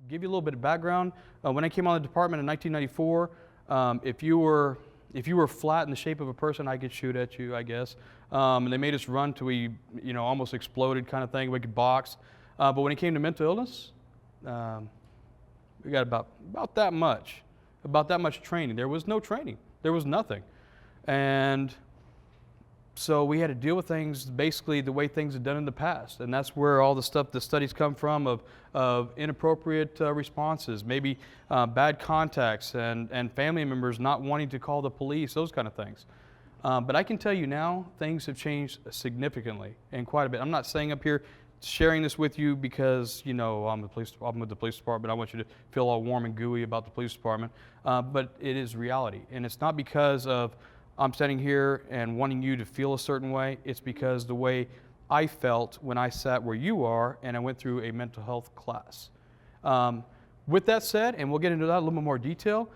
Give you a little bit of background. When I came on the department in 1994, if you were flat in the shape of a person, I could shoot at you, I guess. And they made us run till we, almost exploded kind of thing. We could box. But when it came to mental illness, we got about that much training. There was no training. There was nothing. And so we had to deal with things basically the way things had done in the past. And that's where all the studies come from of inappropriate responses, maybe bad contacts and family members not wanting to call the police, those kind of things. But I can tell you now, things have changed significantly and quite a bit. I'm not saying up here sharing this with you because, I'm with the police department. I want you to feel all warm and gooey about the police department. But it is reality. And it's not because of I'm standing here and wanting you to feel a certain way. It's because the way I felt when I sat where you are and I went through a mental health class. With that said, and we'll get into that a little bit more detail,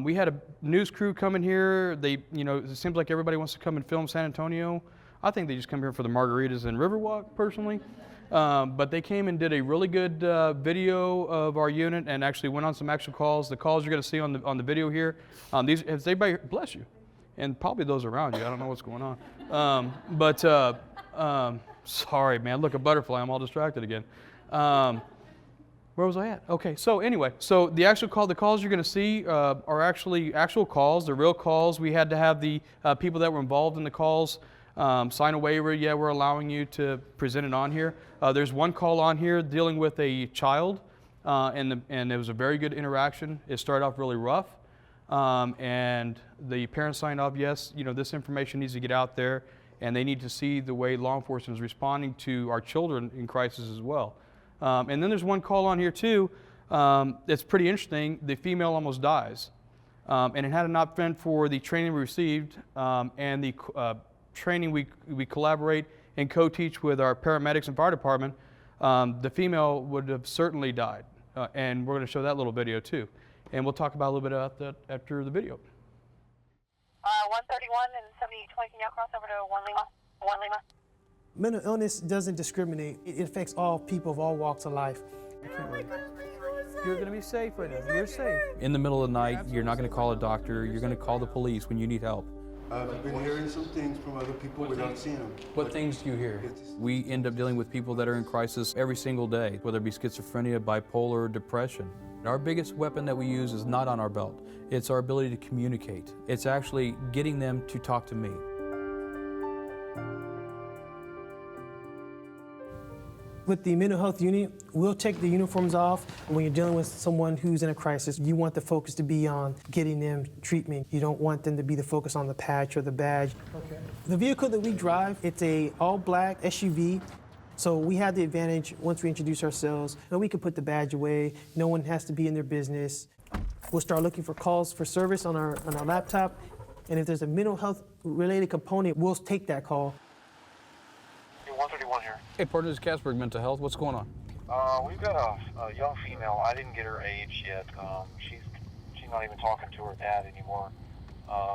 we had a news crew coming here. It seems like everybody wants to come and film San Antonio. I think they just come here for the margaritas and Riverwalk, personally. But they came and did a really good video of our unit and actually went on some actual calls. The calls you're going to see on the video here. Has everybody, bless you, and probably those around you. I don't know what's going on. Sorry, man. Look, a butterfly. I'm all distracted again. Where was I at? Okay, so anyway, the calls you're going to see are actually actual calls. They're real calls. We had to have the people that were involved in the calls sign a waiver. Yeah, we're allowing you to present it on here. There's one call on here dealing with a child, and it was a very good interaction. It started off really rough, and the parents signed off, yes, this information needs to get out there, and they need to see the way law enforcement is responding to our children in crisis as well. And then there's one call on here too that's pretty interesting. The female almost dies, and it had not been for the training we received and the training we collaborate and co-teach with our paramedics and fire department, the female would have certainly died. And we're going to show that little video too. And we'll talk about a little bit about that after the video. 131 and 7020, can y'all cross over to 1 Lima? 1 Lima. Mental illness doesn't discriminate. It affects all people of all walks of life. You're going to be safe right now. You're safe. In the middle of the night, you're not going to call a doctor. You're going to call the police when you need help. I've been hearing some things from other people without seeing them. What things do you hear? We end up dealing with people that are in crisis every single day, whether it be schizophrenia, bipolar, depression. Our biggest weapon that we use is not on our belt. It's our ability to communicate. It's actually getting them to talk to me. With the mental health unit, we'll take the uniforms off. When you're dealing with someone who's in a crisis, you want the focus to be on getting them treatment. You don't want them to be the focus on the patch or the badge. Okay. The vehicle that we drive, it's a all-black SUV. So we have the advantage, once we introduce ourselves, that we can put the badge away. No one has to be in their business. We'll start looking for calls for service on our laptop. And if there's a mental health related component, we'll take that call. 131 here. Hey, partner, this is Kasberg Mental Health. What's going on? We've got a young female. I didn't get her age yet. She's not even talking to her dad anymore.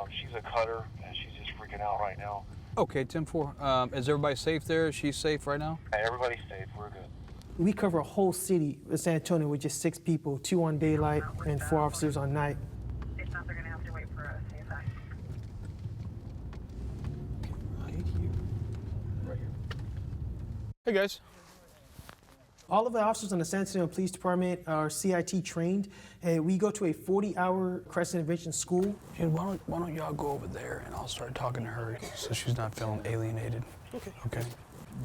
She's a cutter, and she's just freaking out right now. Okay, 10-4. Is everybody safe there? Is she safe right now? Hey, everybody's safe. We're good. We cover a whole city of San Antonio with just 6 people, 2 on daylight and 4 officers on night. It's not, they're going to have to wait for us. CSI. Right here. Right here. Hey, guys. All of the officers on the San Antonio Police Department are CIT trained, and we go to a 40-hour crisis intervention school. Dude, why don't y'all go over there and I'll start talking to her so she's not feeling alienated. Okay. Okay.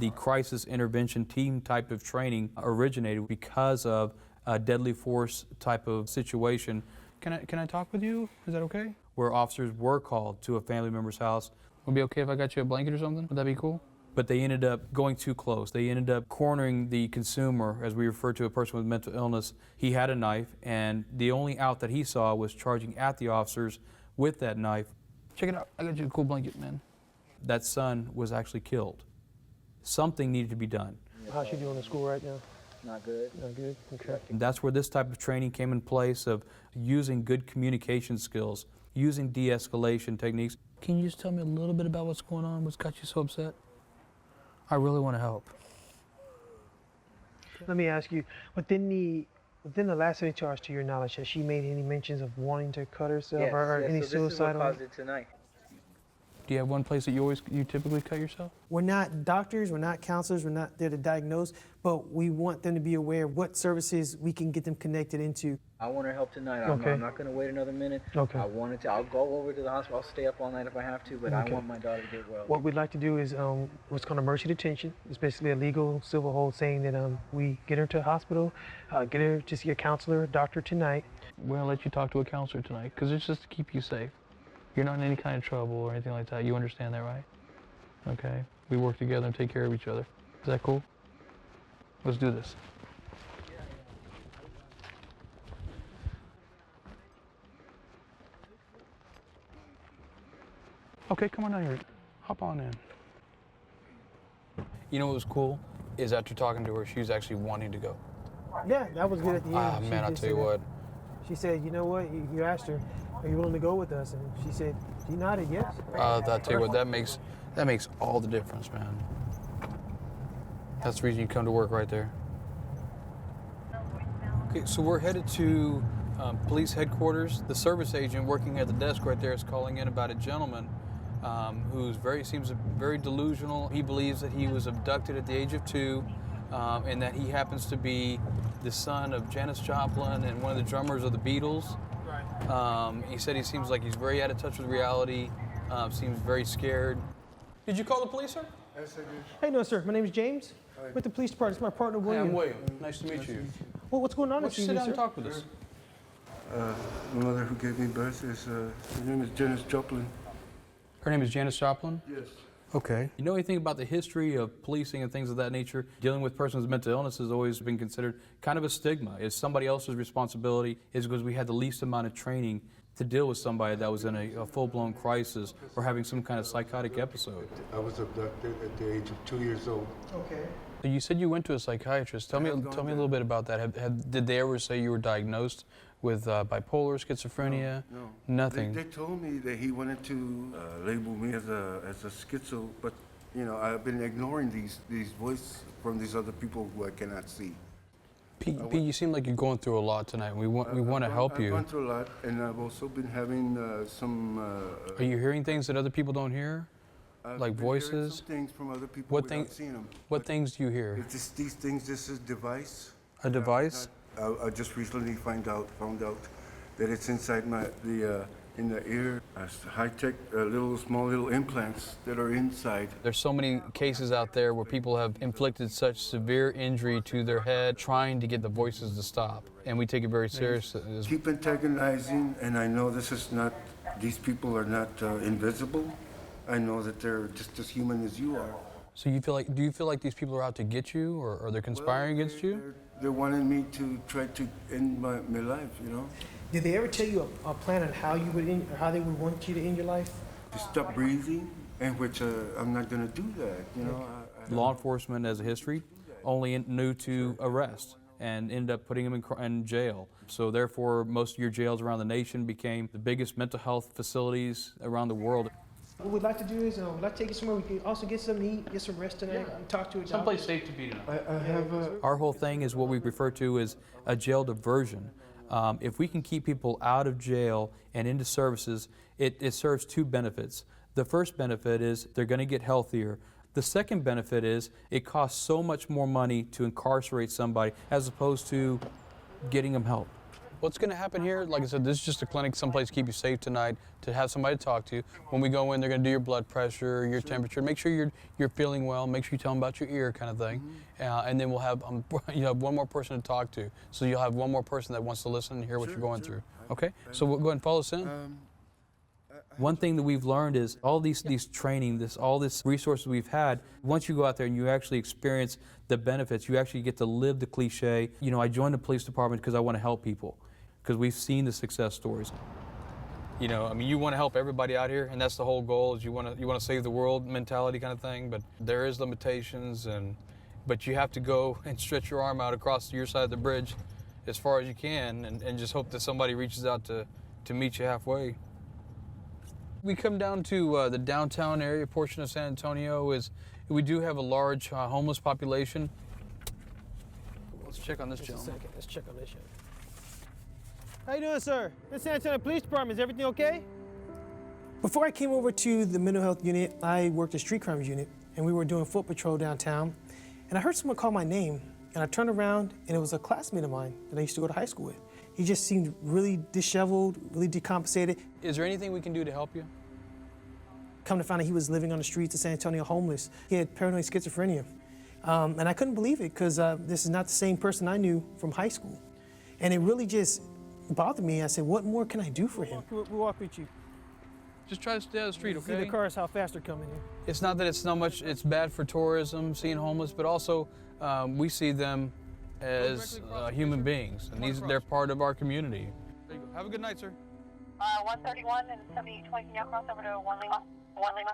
The crisis intervention team type of training originated because of a deadly force type of situation. Can I talk with you? Is that okay? Where officers were called to a family member's house. Would it be okay if I got you a blanket or something? Would that be cool? But they ended up going too close. They ended up cornering the consumer, as we refer to a person with mental illness. He had a knife, and the only out that he saw was charging at the officers with that knife. Check it out. I got you a cool blanket, man. That son was actually killed. Something needed to be done. How's she doing in school right now? Not good. Not good? Okay. And that's where this type of training came in place of using good communication skills, using de-escalation techniques. Can you just tell me a little bit about what's going on? What's got you so upset? I really want to help. Let me ask you, within the Within the last any charge, to your knowledge, has she made any mentions of wanting to cut herself Yes, or yes, any so this is what suicidal? caused it tonight. Do you have one place that you typically cut yourself? We're not doctors, we're not counselors, we're not there to diagnose, but we want them to be aware of what services we can get them connected into. I want her help tonight. Okay. I'm not going to wait another minute. Okay. I'll go over to the hospital. I'll stay up all night if I have to, but I want my daughter to get well. What we'd like to do is what's called a mercy detention. It's basically a legal civil hold saying that we get her to a hospital, get her to see a counselor, doctor tonight. We're gonna let you talk to a counselor tonight, because it's just to keep you safe. You're not in any kind of trouble or anything like that. You understand that, right? Okay. We work together and take care of each other. Is that cool? Let's do this. Okay, come on down here. Hop on in. You know what was cool? Is after talking to her, she was actually wanting to go. Yeah, that was good at the end. Ah, She man, I'll just tell you said- what. She said, you know what, you asked her, are you willing to go with us? And she said, she nodded yes. I'll tell you what, that makes all the difference, man. That's the reason you come to work right there. Okay, so we're headed to police headquarters. The service agent working at the desk right there is calling in about a gentleman who's seems very delusional. He believes that he was abducted at the age of 2, and that he happens to be the son of Janis Joplin and one of the drummers of the Beatles. He said he seems like he's very out of touch with reality, seems very scared. Did you call the police, sir? Yes, I did. Hey, no, sir, my name is James. Hi. With the police department, it's my partner, Hey, William. I'm William. Nice to meet you. Well, what's going on Why this don't you sit evening, down sir? and talk with us? The mother who gave me birth is, her name is Janis Joplin. Her name is Janis Joplin? Yes. Okay. You know anything about the history of policing and things of that nature? Dealing with persons with mental illness has always been considered kind of a stigma. It's somebody else's responsibility. It's because we had the least amount of training to deal with somebody that was in a full-blown crisis or having some kind of psychotic episode. I was abducted at the age of 2 years old. Okay. So you said you went to a psychiatrist. Tell me a little bit about that. Did they ever say you were diagnosed with bipolar, schizophrenia? No. Nothing. They told me that he wanted to label me as a schizo, but you know, I've been ignoring these voices from these other people who I cannot see. Pete, you seem like you're going through a lot tonight. We want to help you. I've gone through a lot, and I've also been having some. Are you hearing things that other people don't hear? I've like been hearing voices? Some things from other people What without thing- seeing them. What things do you hear? It's just these things. This is device. A device? I just recently found out that it's inside in the ear. High-tech, small little implants that are inside. There's so many cases out there where people have inflicted such severe injury to their head trying to get the voices to stop. And we take it very seriously. Keep antagonizing, and I know this is not. These people are not invisible. I know that they're just as human as you are. So do you feel like these people are out to get you, or they're conspiring against you? They're wanting me to try to end my life, you know? Did they ever tell you a plan on how you would end, or how they would want you to end your life? To stop breathing, and which I'm not going to do that, you know? Law enforcement has a history, only knew to arrest and end up putting them in jail. So therefore, most of your jails around the nation became the biggest mental health facilities around the world. What we'd like to do is, we'd like to take you somewhere we can also get some eat, get some rest tonight, and talk to a doctor. Someplace safe to be tonight. I have a... Our whole thing is what we refer to as a jail diversion. If we can keep people out of jail and into services, it serves 2 benefits. The first benefit is they're going to get healthier. The second benefit is it costs so much more money to incarcerate somebody as opposed to getting them help. What's going to happen here, like I said, this is just a clinic, someplace to keep you safe tonight, to have somebody to talk to. When we go in, they're going to do your blood pressure, your temperature, make sure you're feeling well, make sure you tell them about your ear kind of thing. And then we'll have you have one more person to talk to. So you'll have one more person that wants to listen and hear what you're going through. Okay? So we'll go ahead and follow us in. One thing that we've learned is all these training, all this resources we've had, once you go out there and you actually experience the benefits, you actually get to live the cliche. You know, I joined the police department because I want to help people, because we've seen the success stories. You know, I mean, you want to help everybody out here, and that's the whole goal, is you want to save the world mentality kind of thing, but there is limitations, but you have to go and stretch your arm out across your side of the bridge as far as you can and just hope that somebody reaches out to meet you halfway. We come down to the downtown area portion of San Antonio. We do have a large homeless population. Let's check on this Just a gentleman. second. Let's check on this. How you doing, sir? The San Antonio Police Department. Is everything okay? Before I came over to the mental health unit, I worked at street crimes unit, and we were doing foot patrol downtown. And I heard someone call my name, and I turned around, and it was a classmate of mine that I used to go to high school with. He just seemed really disheveled, really decompensated. Is there anything we can do to help you? Come to find out he was living on the streets of San Antonio homeless. He had paranoid schizophrenia. And I couldn't believe it because this is not the same person I knew from high school. And it really just bothered me. I said, what more can I do for him? We'll walk with you. Just try to stay out of the street, See the okay? cars, how fast they're coming in. It's not that it's not much, it's bad for tourism, seeing homeless, but also we see them as human beings, and they're part of our community. There you go. Have a good night, sir. 131 and 7820, can you cross over to 1 Lima? 1 Lima.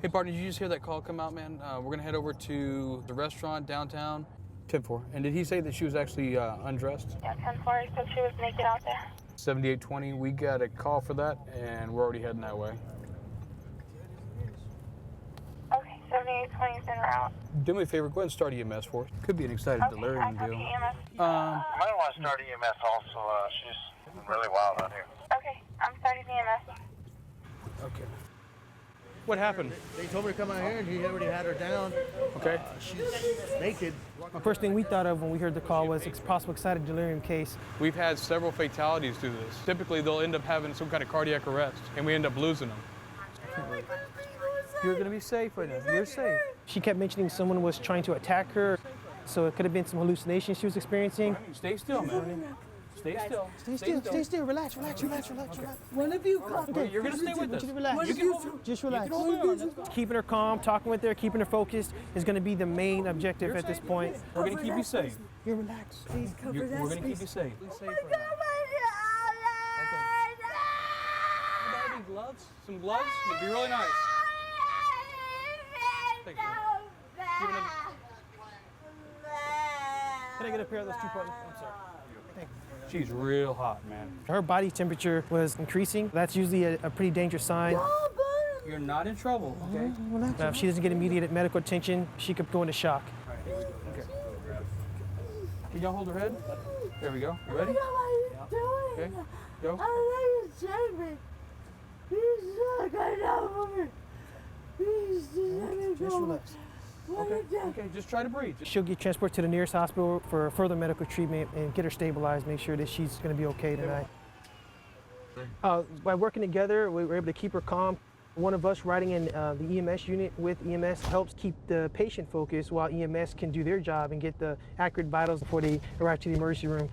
Hey, partner, did you just hear that call come out, man? We're gonna head over to the restaurant downtown. 10-4. And did he say that she was actually undressed? Yeah, 10-4, he said she was naked out there. 7820, we got a call for that, and we're already heading that way. Okay, 7820 is en route. Do me a favor, go ahead and start EMS for us. Could be an excited Okay, I delirium copy deal. EMS. You might want to start EMS also. She's really wild out here. Okay, I'm starting EMS. Okay. What happened? They told her to come out here, and he already had her down. Okay. She's naked. The first thing we thought of when we heard the call was a possible excited delirium case. We've had several fatalities through this. Typically, they'll end up having some kind of cardiac arrest, and we end up losing them. You're gonna be safe right now. You're safe. She kept mentioning someone was trying to attack her, so it could have been some hallucinations she was experiencing. Stay still, man. Stay still. Stay still, relax. One of you come. Okay, you're gonna stay with us. Relax. You can hold- Just relax. You can hold on. Let's go. Keeping her calm, talking with her, keeping her focused is going to be the main objective at this point. We're gonna keep you safe. You're relaxed. Please cover that We're gonna keep space. you safe. Please safe right now. Any gloves? Some gloves? Would be really nice. Thank you. Give it Can I get a pair of those two partners? I'm sorry. She's real hot, man. Her body temperature was increasing. That's usually a pretty dangerous sign. You're not in trouble, okay? If she doesn't get immediate medical attention, she could go into shock. Okay. Can y'all hold her head? There we go. You ready? Okay. Go. Just relax. Okay. Just try to breathe. She'll get transported to the nearest hospital for further medical treatment and get her stabilized, make sure that she's going to be okay tonight. By working together, we were able to keep her calm. One of us riding in the EMS unit with EMS helps keep the patient focused while EMS can do their job and get the accurate vitals before they arrive to the emergency room.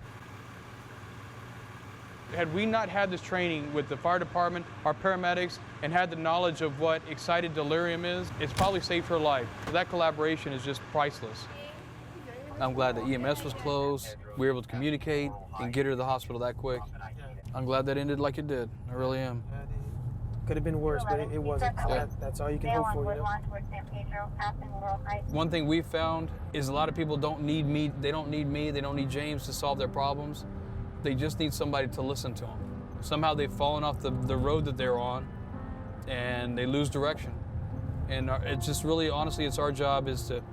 Had we not had this training with the fire department, our paramedics, and had the knowledge of what excited delirium is, it's probably saved her life. That collaboration is just priceless. I'm glad the EMS was closed. We were able to communicate and get her to the hospital that quick. I'm glad that ended like it did. I really am. Could have been worse, but it wasn't. So Yeah. that's all you can hope for, you know? One thing we've found is a lot of people don't need me, they don't need James to solve their problems. They just need somebody to listen to them. Somehow they've fallen off the road that they're on and they lose direction. And it's just really, honestly, it's our job is to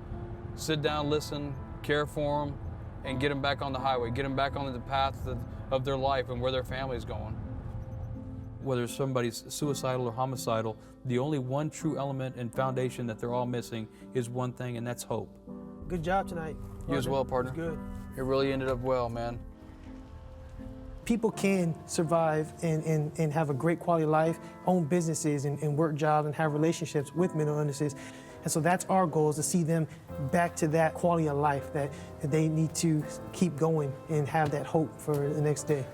sit down, listen, care for them, and get them back on the highway, get them back on the path of their life and where their family's going. Whether somebody's suicidal or homicidal, the only one true element and foundation that they're all missing is one thing, and that's hope. Good job tonight. You as well, partner. Good. It really ended up well, man. People can survive and have a great quality of life, own businesses and work jobs and have relationships with mental illnesses. And so that's our goal, is to see them back to that quality of life that they need to keep going and have that hope for the next day.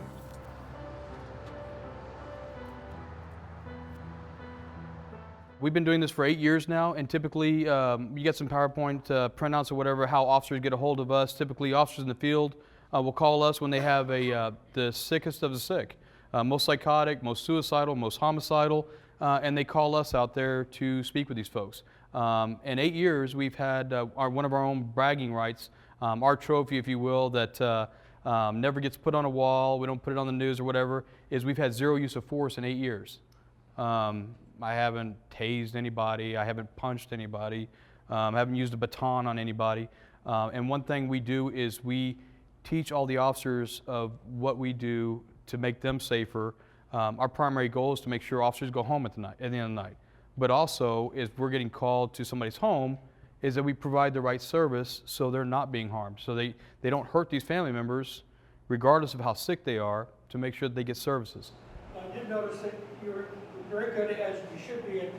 We've been doing this for 8 years now, and typically you get some PowerPoint printouts or whatever, how officers get a hold of us. Typically officers in the field will call us when they have the sickest of the sick, most psychotic, most suicidal, most homicidal, and they call us out there to speak with these folks. In 8 years, we've had one of our own bragging rights, our trophy, if you will, that never gets put on a wall, we don't put it on the news or whatever, is we've had 0 use of force in 8 years. I haven't tased anybody, I haven't punched anybody, I haven't used a baton on anybody. And one thing we do is we teach all the officers of what we do to make them safer. Our primary goal is to make sure officers go home at the end of the night. But also, if we're getting called to somebody's home, is that we provide the right service so they're not being harmed. So they don't hurt these family members, regardless of how sick they are, to make sure that they get services. I did notice that you were very good, as you should be, at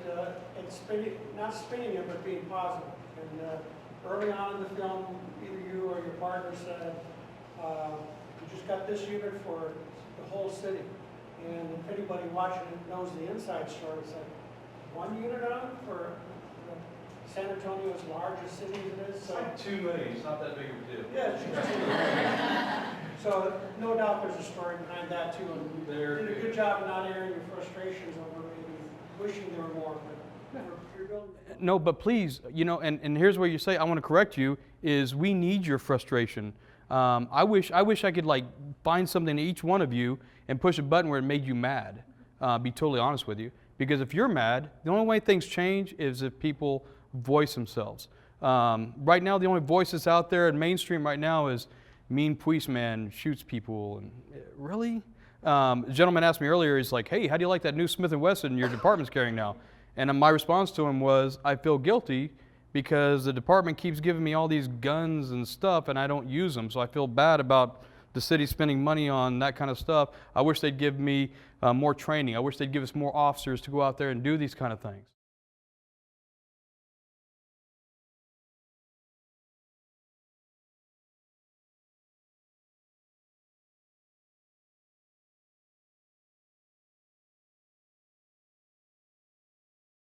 spinning, not spinning it, but being positive. And early on in the film, either you or your partner said, you just got this unit for the whole city. And if anybody watching it knows the inside story, it's like one unit on for San Antonio, as large a city as it is. It's like 2 million, it's not that big of a deal. Yeah, it's just so no doubt there's a story behind that too. And you did a good job of not airing your frustrations over maybe wishing there were more. But you're building. No, but please, and here's where you say, I want to correct you, is we need your frustration. I wish I could like find something to each one of you and push a button where it made you mad, be totally honest with you. Because if you're mad, the only way things change is if people voice themselves. Right now, the only voice that's out there in mainstream right now is mean policeman shoots people. And really? A gentleman asked me earlier, he's like, hey, how do you like that new Smith & Wesson your department's carrying now? And my response to him was, I feel guilty because the department keeps giving me all these guns and stuff and I don't use them. So I feel bad about the city spending money on that kind of stuff. I wish they'd give me more training. I wish they'd give us more officers to go out there and do these kind of things.